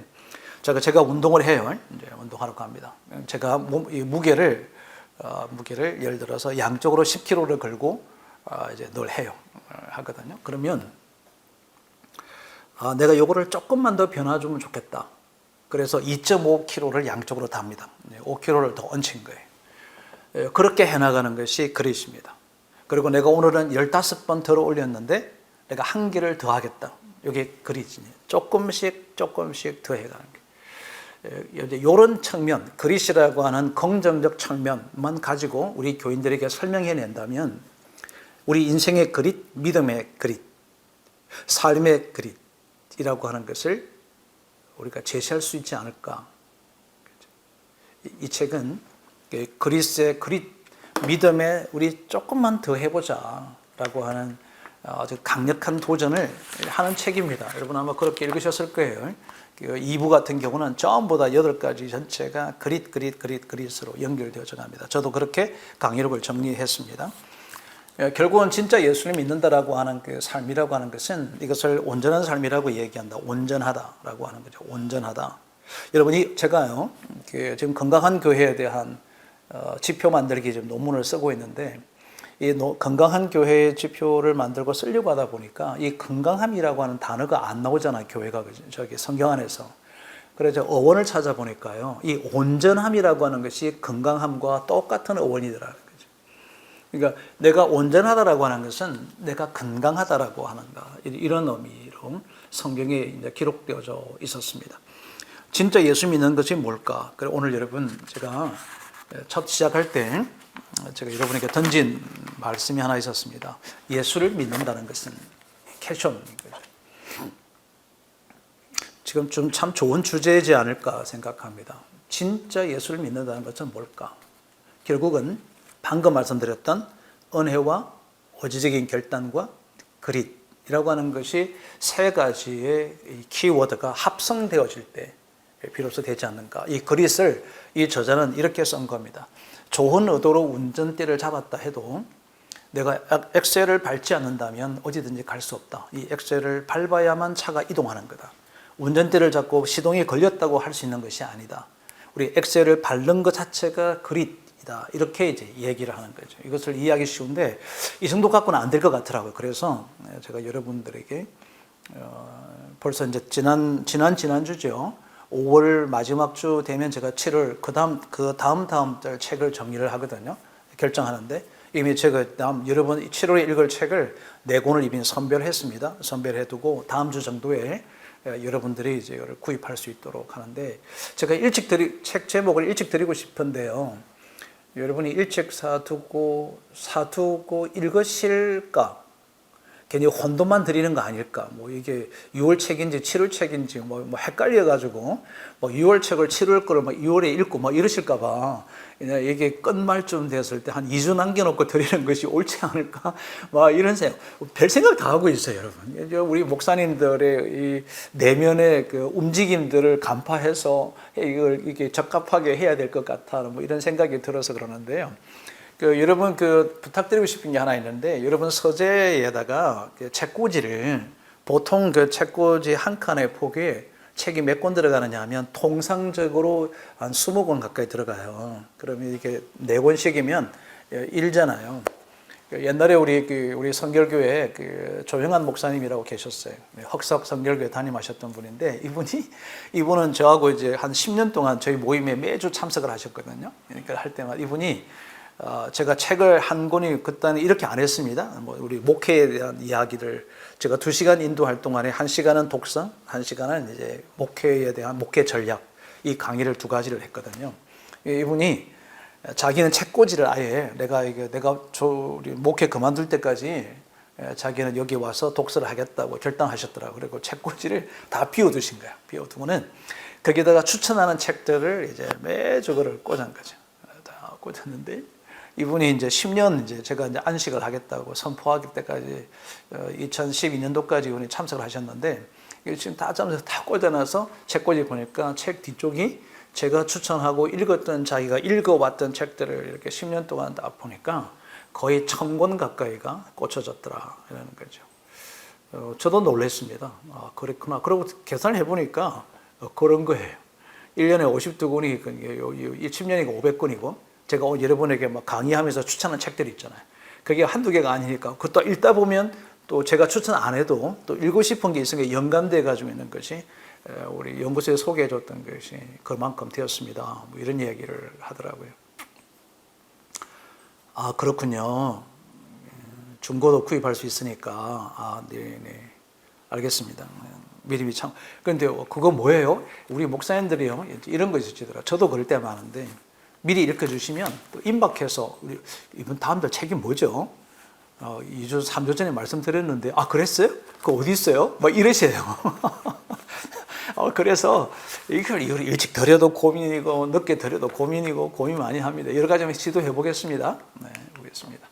Speaker 1: 제가 운동을 해요. 이제 운동하러 갑니다. 제가 무게를 예를 들어서 양쪽으로 10kg를 걸고 이제 늘 해요. 하거든요. 그러면 내가 요거를 조금만 더 변화주면 좋겠다. 그래서 2.5kg를 양쪽으로 답니다. 5kg를 더 얹힌 거예요. 그렇게 해나가는 것이 그릿입니다. 그리고 내가 오늘은 15번 들어 올렸는데 내가 한 개를 더 하겠다. 이게 그릿이에요. 조금씩 더 해가는 거예요. 이런 측면, 그릿이라고 하는 긍정적 측면만 가지고 우리 교인들에게 설명해낸다면 우리 인생의 그릿, 믿음의 그릿, 삶의 그릿이라고 하는 것을 우리가 제시할 수 있지 않을까. 이 책은 그릿의 그릿, 믿음에 우리 조금만 더 해보자 라고 하는 아주 강력한 도전을 하는 책입니다. 여러분 아마 그렇게 읽으셨을 거예요. 2부 같은 경우는 전부 다 8가지 전체가 그릿으로 연결되어져 갑니다. 저도 그렇게 강의록을 정리했습니다. 결국은 진짜 예수를 믿는다라고 하는 그 삶이라고 하는 것은 이것을 온전한 삶이라고 얘기한다. 온전하다라고 하는 거죠. 온전하다. 여러분이 제가요, 지금 건강한 교회에 대한 지표 만들기 지금 논문을 쓰고 있는데, 이 건강한 교회의 지표를 만들고 쓰려고 하다 보니까 이 건강함이라고 하는 단어가 안 나오잖아요. 교회가 저기 성경 안에서. 그래서 어원을 찾아보니까요, 이 온전함이라고 하는 것이 건강함과 똑같은 어원이더라는 거죠. 그러니까 내가 온전하다라고 하는 것은 내가 건강하다라고 하는가, 이런 의미로 성경에 이제 기록되어져 있었습니다. 진짜 예수 믿는 것이 뭘까? 그래 오늘 여러분 제가 첫 시작할 때 제가 여러분에게 던진 말씀이 하나 있었습니다. 예수를 믿는다는 것은 캐션인 거죠. 지금 좀 참 좋은 주제이지 않을까 생각합니다. 진짜 예수를 믿는다는 것은 뭘까? 결국은 방금 말씀드렸던 은혜와 의지적인 결단과 그릿이라고 하는 것이 세 가지의 키워드가 합성되어질 때 비로소 되지 않는가. 이 그릿을 이 저자는 이렇게 쓴 겁니다. 좋은 의도로 운전대를 잡았다 해도 내가 엑셀을 밟지 않는다면 어디든지 갈 수 없다. 이 엑셀을 밟아야만 차가 이동하는 거다. 운전대를 잡고 시동이 걸렸다고 할 수 있는 것이 아니다. 우리 엑셀을 밟는 것 자체가 그릿이다. 이렇게 이제 얘기를 하는 거죠. 이것을 이해하기 쉬운데 이 정도 갖고는 안 될 것 같더라고요. 그래서 제가 여러분들에게 벌써 이제 지난주죠. 5월 마지막 주 되면 제가 7월 그 다음 달 책을 정리를 하거든요. 결정하는데 이미 제가 여러분 7월에 읽을 책을 4권을 이미 선별했습니다. 선별해두고 다음 주 정도에 여러분들이 이제 이걸 구입할 수 있도록 하는데 제가 책 제목을 일찍 드리고 싶은데요. 여러분이 일찍 사두고 읽으실까? 괜히 혼돈만 드리는 거 아닐까? 뭐 이게 6월 책인지 7월 책인지 뭐 헷갈려가지고 6월 책을 7월 거를 6월에 읽고 이러실까봐 이게 끝말쯤 됐을 때 한 2주 남겨놓고 드리는 것이 옳지 않을까? 이런 생각, 별 생각 다 하고 있어요, 여러분. 우리 목사님들의 이 내면의 그 움직임들을 간파해서 이게 적합하게 해야 될 것 같아. 이런 생각이 들어서 그러는데요. 여러분 부탁드리고 싶은 게 하나 있는데 여러분 서재에다가 책꽂이를 보통 책꽂이 한 칸의 폭에 책이 몇 권 들어가느냐 하면 통상적으로 한 20권 가까이 들어가요. 그러면 이게 4권씩이면 1잖아요. 옛날에 우리 성결교회 조영한 목사님이라고 계셨어요. 흑석 성결교회 담임하셨던 분인데 이분은 저하고 이제 한 10년 동안 저희 모임에 매주 참석을 하셨거든요. 그러니까 할 때마다 이분이 제가 책을 한 권이 그때는 이렇게 안 했습니다. 우리 목회에 대한 이야기를 제가 2시간 인도할 동안에 1시간은 독서, 1시간은 이제 목회에 대한 목회 전략, 이 강의를 2가지를 했거든요. 이분이 자기는 책꽂이를 아예 내가 우리 목회 그만둘 때까지 자기는 여기 와서 독서를 하겠다고 결단하셨더라고요. 그리고 책꽂이를 다 비워두신 거야. 비워두고는 거기다가 추천하는 책들을 이제 매주 그걸 꽂은 거죠. 다 꽂았는데 이분이 이제 10년 이제 제가 이제 안식을 하겠다고 선포하기 때까지 2012년도까지 이분이 참석을 하셨는데 지금 다 꽂아놔서 책꽂이 보니까 책 뒤쪽이 제가 추천하고 읽었던 자기가 읽어왔던 책들을 이렇게 10년 동안 다 보니까 거의 1000권 가까이가 꽂혀졌더라 이러는 거죠. 저도 놀랐습니다. 그랬구나. 그리고 계산을 해보니까 그런 거예요. 1년에 52권이 10년이고 500권이고 제가 여러분에게 강의하면서 추천한 책들이 있잖아요. 그게 한두 개가 아니니까 그것도 읽다 보면 또 제가 추천 안 해도 또 읽고 싶은 게 있으니까 연관돼 가지고 있는 것이 우리 연구소에 소개해 줬던 것이 그만큼 되었습니다. 이런 얘기를 하더라고요. 그렇군요. 중고도 구입할 수 있으니까 네. 알겠습니다. 미리 참. 그런데 그거 뭐예요? 우리 목사님들이요 이런 거 있으시더라. 저도 그럴 때 많은데 미리 읽어주시면 또 임박해서 이번 다음 달 책이 뭐죠? 2주, 3주 전에 말씀드렸는데 그랬어요? 그거 어디 있어요? 이러세요. 그래서 이걸 일찍 드려도 고민이고 늦게 드려도 고민이고 고민 많이 합니다. 여러 가지 시도해 보겠습니다. 네, 보겠습니다.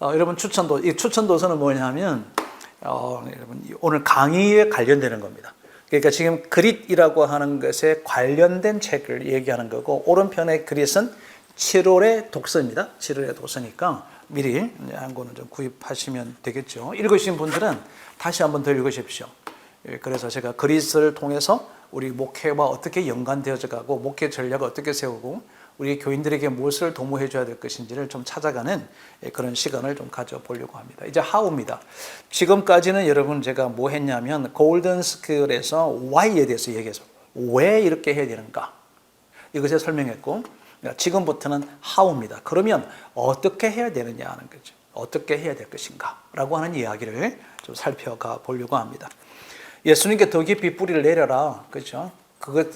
Speaker 1: 여러분 이 추천 도서는 뭐냐면 여러분 오늘 강의에 관련되는 겁니다. 그러니까 지금 그릿이라고 하는 것에 관련된 책을 얘기하는 거고, 오른편의 그릿은 7월의 독서입니다. 7월의 독서니까 미리 한 권은 좀 구입하시면 되겠죠. 읽으신 분들은 다시 한번 더 읽으십시오. 그래서 제가 그릿을 통해서 우리 목회와 어떻게 연관되어져 가고, 목회 전략을 어떻게 세우고, 우리 교인들에게 무엇을 도모해 줘야 될 것인지를 좀 찾아가는 그런 시간을 좀 가져보려고 합니다. 이제 how입니다. 지금까지는 여러분 제가 뭐 했냐면 골든 스쿨에서 why에 대해서 얘기해서 왜 이렇게 해야 되는가 이것에 설명했고, 지금부터는 how입니다. 그러면 어떻게 해야 되느냐 하는 거죠. 어떻게 해야 될 것인가 라고 하는 이야기를 좀 살펴가 보려고 합니다. 예수님께 더 깊이 뿌리를 내려라. 그렇죠?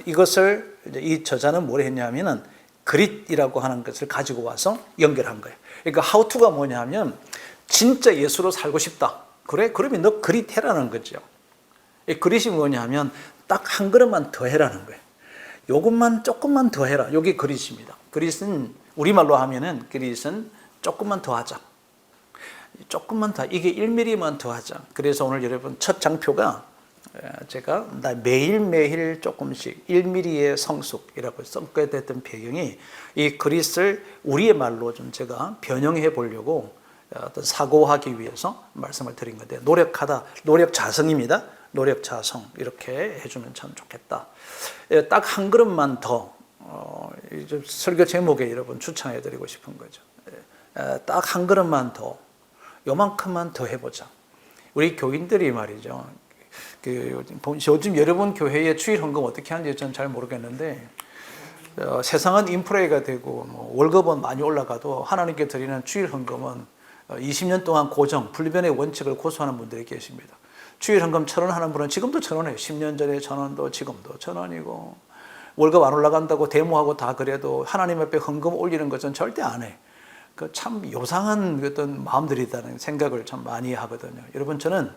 Speaker 1: 이것을 이 저자는 뭘 했냐면은 그릿이라고 하는 것을 가지고 와서 연결한 거예요. 그러니까 how to가 뭐냐면 진짜 예수로 살고 싶다. 그래? 그러면 너 그릿 해라는 거죠. 이 그릿이 뭐냐면 딱 한 그릇만 더 해라는 거예요. 요것만 조금만 더 해라. 요게 그릿입니다. 그릿은 우리말로 하면은 그릿은 조금만 더 하자. 조금만 더, 이게 1mm만 더 하자. 그래서 오늘 여러분 첫 장표가 제가 매일매일 조금씩 1mm의 성숙이라고 써게 됐던 배경이 이 그릿을 우리의 말로 좀 제가 변형해 보려고 어떤 사고하기 위해서 말씀을 드린 건데, 노력하다, 노력자성입니다. 노력자성 이렇게 해주면 참 좋겠다. 딱 한 그릇만 더 설교 제목에 여러분 추천해 드리고 싶은 거죠. 딱 한 그릇만 더, 요만큼만 더 해보자. 우리 교인들이 말이죠. 요즘 여러분 교회의 주일 헌금 어떻게 하는지 저는 잘 모르겠는데, 세상은 인플레이가 되고 월급은 많이 올라가도 하나님께 드리는 주일 헌금은 20년 동안 고정, 불변의 원칙을 고수하는 분들이 계십니다. 주일 헌금 1,000원 하는 분은 지금도 1,000원 해요. 10년 전에 1,000원도 지금도 1,000원이고, 월급 안 올라간다고 데모하고 다 그래도 하나님 앞에 헌금 올리는 것은 절대 안 해. 참 요상한 어떤 마음들이 있다는 생각을 참 많이 하거든요. 여러분, 저는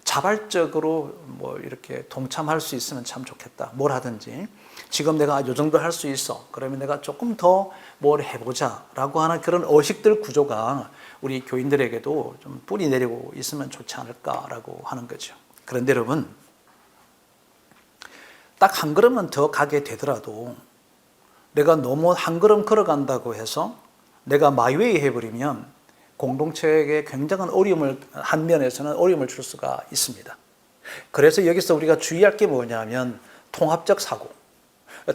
Speaker 1: 자발적으로 뭐 이렇게 동참할 수 있으면 참 좋겠다. 뭘 하든지. 지금 내가 요 정도 할 수 있어. 그러면 내가 조금 더 뭘 해보자. 라고 하는 그런 의식들 구조가 우리 교인들에게도 좀 뿌리 내리고 있으면 좋지 않을까라고 하는 거죠. 그런데 여러분, 딱 한 걸음만 더 가게 되더라도 내가 너무 한 걸음 걸어간다고 해서 내가 마이웨이 해버리면 공동체에게 굉장한 어려움을, 한 면에서는 어려움을 줄 수가 있습니다. 그래서 여기서 우리가 주의할 게 뭐냐면 통합적 사고,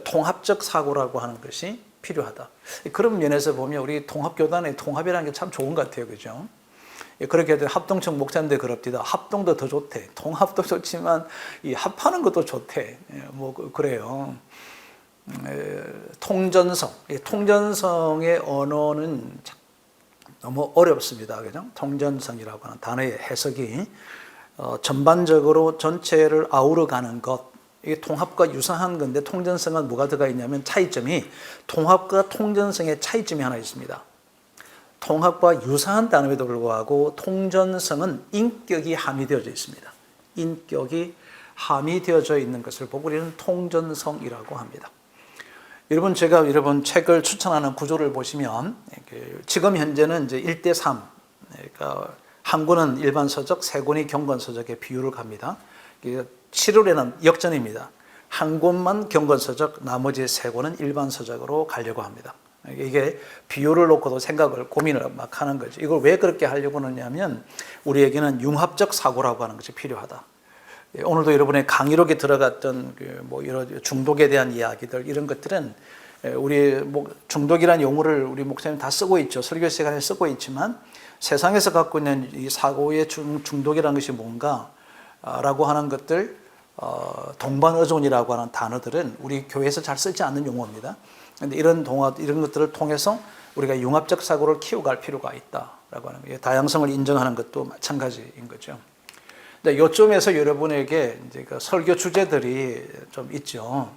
Speaker 1: 통합적 사고라고 하는 것이 필요하다. 그런 면에서 보면 우리 통합교단의 통합이라는 게 참 좋은 것 같아요. 그죠? 그렇게 해도 합동청 목사님들 그럽디다. 합동도 더 좋대. 통합도 좋지만 이 합하는 것도 좋대. 뭐 그래요. 통전성, 통전성의 언어는 너무 어렵습니다. 그죠? 통전성이라고 하는 단어의 해석이 전반적으로 전체를 아우러가는 것, 이게 통합과 유사한 건데, 통전성은 뭐가 들어가 있냐면 차이점이, 통합과 통전성의 차이점이 하나 있습니다. 통합과 유사한 단어에도 불구하고 통전성은 인격이 함유되어져 있습니다. 인격이 함유되어져 있는 것을 보고 우리는 통전성이라고 합니다. 여러분, 제가 여러분 책을 추천하는 구조를 보시면 지금 현재는 이제 1대3, 그러니까 한 권은 일반 서적, 세 권이 경건 서적의 비율을 갑니다. 7월에는 역전입니다. 한 권만 경건 서적, 나머지 세 권은 일반 서적으로 가려고 합니다. 이게 비율을 놓고도 생각을, 고민을 막 하는 거죠. 이걸 왜 그렇게 하려고 하냐면 우리에게는 융합적 사고라고 하는 것이 필요하다. 오늘도 여러분의 강의록에 들어갔던 뭐 이런 중독에 대한 이야기들, 이런 것들은 우리 중독이라는 용어를 우리 목사님 다 쓰고 있죠. 설교 시간에 쓰고 있지만 세상에서 갖고 있는 이 사고의 중독이라는 것이 뭔가라고 하는 것들, 동반의존이라고 하는 단어들은 우리 교회에서 잘 쓰지 않는 용어입니다. 그런데 이런 것들을 통해서 우리가 융합적 사고를 키워갈 필요가 있다라고 하는 거예요. 다양성을 인정하는 것도 마찬가지인 거죠. 요점에서 여러분에게 이제 그 설교 주제들이 좀 있죠.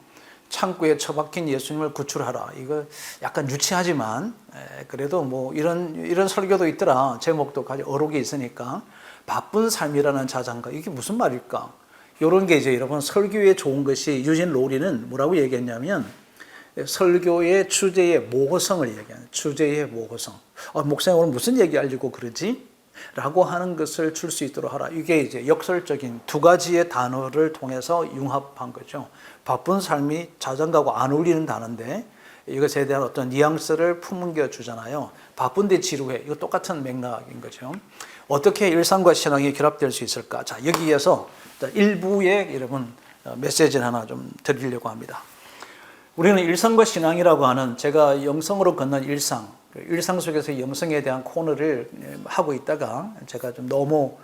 Speaker 1: 창고에 처박힌 예수님을 구출하라. 이거 약간 유치하지만 그래도 뭐 이런 설교도 있더라. 제목도 가지고 어록이 있으니까. 바쁜 삶이라는 자장가. 이게 무슨 말일까? 이런 게 이제 여러분 설교에 좋은 것이, 유진 로리는 뭐라고 얘기했냐면 설교의 주제의 모호성을 얘기하는, 주제의 모호성. 목사님 오늘 무슨 얘기하려고 그러지? 라고 하는 것을 줄 수 있도록 하라. 이게 이제 역설적인 두 가지의 단어를 통해서 융합한 거죠. 바쁜 삶이 자장가하고 안 어울리는 단어인데 이것에 대한 어떤 뉘앙스를 품겨 주잖아요. 바쁜데 지루해. 이거 똑같은 맥락인 거죠. 어떻게 일상과 신앙이 결합될 수 있을까? 자, 여기에서 일부의 여러분 메시지를 하나 좀 드리려고 합니다. 우리는 일상과 신앙이라고 하는 제가 영성으로 걷는 일상 속에서 영성에 대한 코너를 하고 있다가 제가 좀 너무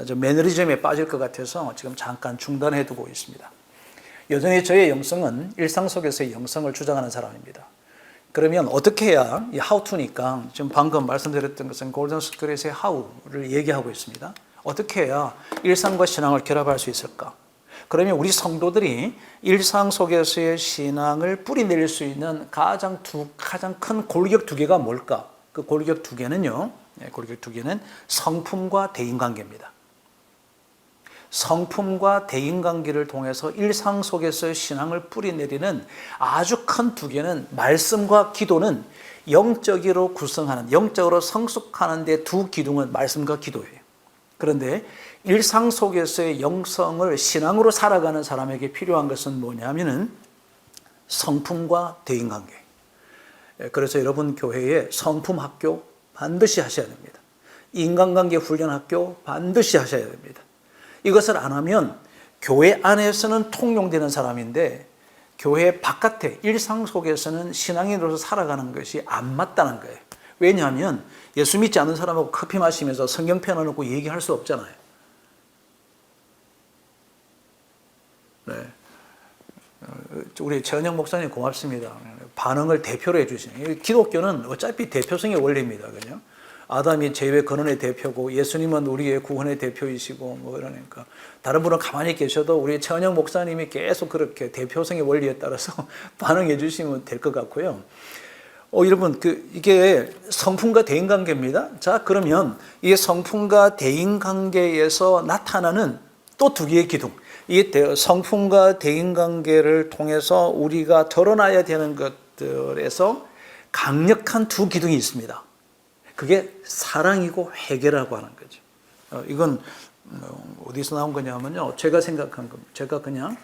Speaker 1: 좀 매너리즘에 빠질 것 같아서 지금 잠깐 중단해 두고 있습니다. 여전히 저의 영성은 일상 속에서의 영성을 주장하는 사람입니다. 그러면 어떻게 해야 이 how to니까 지금 방금 말씀드렸던 것은 골든 스크릿의 how를 얘기하고 있습니다. 어떻게 해야 일상과 신앙을 결합할 수 있을까? 그러면 우리 성도들이 일상 속에서의 신앙을 뿌리내릴 수 있는 가장 큰 골격 두 개가 뭘까? 그 골격 두 개는요. 골격 두 개는 성품과 대인관계입니다. 성품과 대인관계를 통해서 일상 속에서의 신앙을 뿌리내리는 아주 큰 두 개는 말씀과 기도는 영적으로 구성하는, 영적으로 성숙하는 데 두 기둥은 말씀과 기도예요. 그런데 일상 속에서의 영성을 신앙으로 살아가는 사람에게 필요한 것은 뭐냐면은 성품과 대인관계. 그래서 여러분 교회에 성품학교 반드시 하셔야 됩니다. 인간관계 훈련학교 반드시 하셔야 됩니다. 이것을 안 하면 교회 안에서는 통용되는 사람인데 교회 바깥에 일상 속에서는 신앙인으로서 살아가는 것이 안 맞다는 거예요. 왜냐하면 예수 믿지 않는 사람하고 커피 마시면서 성경 펴놓고 얘기할 수 없잖아요. 네. 우리 최은영 목사님 고맙습니다. 반응을 대표로 해주시네요. 기독교는 어차피 대표성의 원리입니다. 그죠? 아담이 죄의 근원의 대표고 예수님은 우리의 구원의 대표이시고 뭐 이러니까 다른 분은 가만히 계셔도 우리 최은영 목사님이 계속 그렇게 대표성의 원리에 따라서 반응해 주시면 될 것 같고요. 여러분, 이게 성품과 대인관계입니다. 자, 그러면 이 성품과 대인관계에서 나타나는 또 두 개의 기둥. 이 성품과 대인관계를 통해서 우리가 드러나야 되는 것들에서 강력한 두 기둥이 있습니다. 그게 사랑이고 회개라고 하는 거죠. 이건 어디서 나온 거냐면요. 제가 생각한 겁니다. 제가 그냥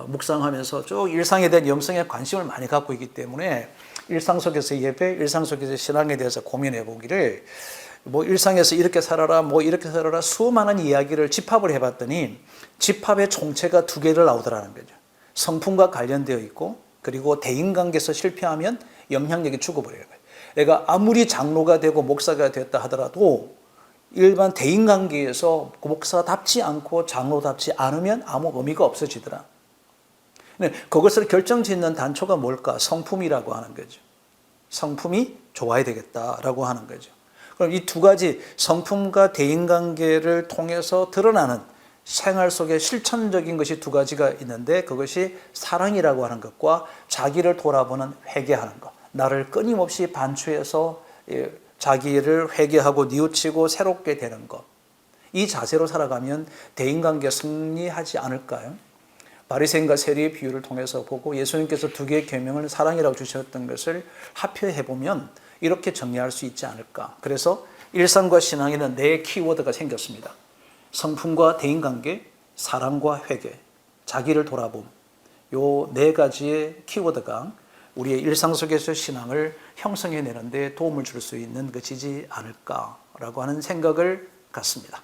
Speaker 1: 묵상하면서 쭉 일상에 대한 영성에 관심을 많이 갖고 있기 때문에 일상 속에서 예배, 일상 속에서 신앙에 대해서 고민해 보기를 뭐 일상에서 이렇게 살아라, 뭐 이렇게 살아라 수많은 이야기를 집합을 해봤더니 집합의 총체가 두 개를 나오더라는 거죠. 성품과 관련되어 있고 그리고 대인관계에서 실패하면 영향력이 죽어버려요. 내가 아무리 장로가 되고 목사가 됐다 하더라도 일반 대인관계에서 목사답지 않고 장로답지 않으면 아무 의미가 없어지더라. 그것을 결정짓는 단초가 뭘까? 성품이라고 하는 거죠. 성품이 좋아야 되겠다라고 하는 거죠. 그럼 이 두 가지 성품과 대인관계를 통해서 드러나는 생활 속에 실천적인 것이 두 가지가 있는데 그것이 사랑이라고 하는 것과 자기를 돌아보는 회개하는 것. 나를 끊임없이 반추해서 자기를 회개하고 뉘우치고 새롭게 되는 것. 이 자세로 살아가면 대인관계 승리하지 않을까요? 바리새인과 세리의 비유를 통해서 보고 예수님께서 두 개의 계명을 사랑이라고 주셨던 것을 합해보면 이렇게 정리할 수 있지 않을까. 그래서 일상과 신앙에는 네 키워드가 생겼습니다. 성품과 대인관계, 사랑과 회개, 자기를 돌아봄. 요 네 가지의 키워드가 우리의 일상 속에서 신앙을 형성해내는 데 도움을 줄 수 있는 것이지 않을까라고 하는 생각을 갖습니다.